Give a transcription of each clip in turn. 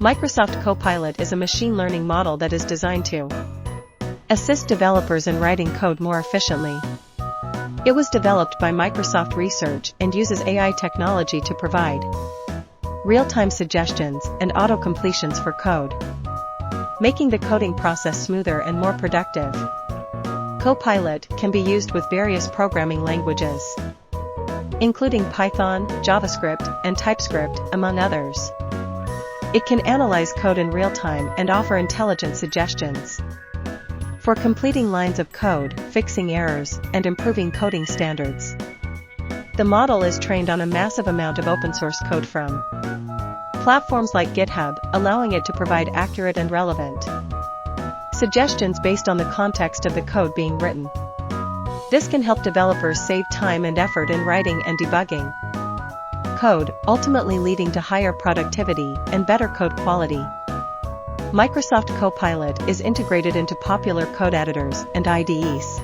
Microsoft Copilot is a machine learning model that is designed to assist developers in writing code more efficiently. It was developed by Microsoft Research and uses AI technology to provide real-time suggestions and auto-completions for code, making the coding process smoother and more productive. Copilot can be used with various programming languages, including Python, JavaScript, and TypeScript, among others. It can analyze code in real time and offer intelligent suggestions for completing lines of code, fixing errors, and improving coding standards. The model is trained on a massive amount of open-source code from platforms like GitHub, allowing it to provide accurate and relevant suggestions based on the context of the code being written. This can help developers save time and effort in writing and debugging code, ultimately leading to higher productivity and better code quality. Microsoft Copilot is integrated into popular code editors and IDEs,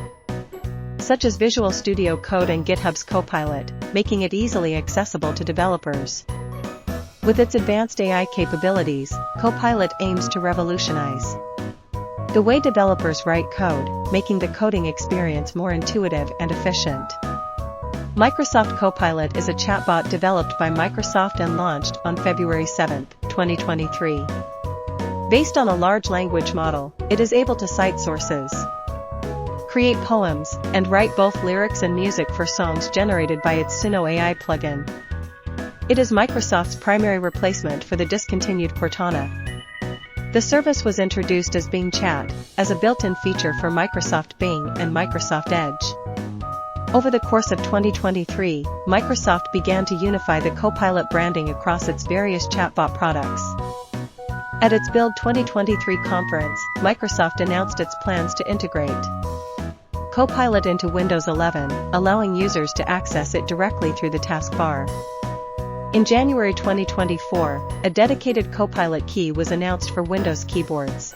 such as Visual Studio Code and GitHub's Copilot, making it easily accessible to developers. With its advanced AI capabilities, Copilot aims to revolutionize the way developers write code, making the coding experience more intuitive and efficient. Microsoft Copilot is a chatbot developed by Microsoft and launched on February 7, 2023. Based on a large language model, it is able to cite sources, create poems, and write both lyrics and music for songs generated by its Suno AI plugin. It is Microsoft's primary replacement for the discontinued Cortana. The service was introduced as Bing Chat, as a built-in feature for Microsoft Bing and Microsoft Edge. Over the course of 2023, Microsoft began to unify the Copilot branding across its various chatbot products. At its Build 2023 conference, Microsoft announced its plans to integrate Copilot into Windows 11, allowing users to access it directly through the taskbar. In January 2024, a dedicated Copilot key was announced for Windows keyboards.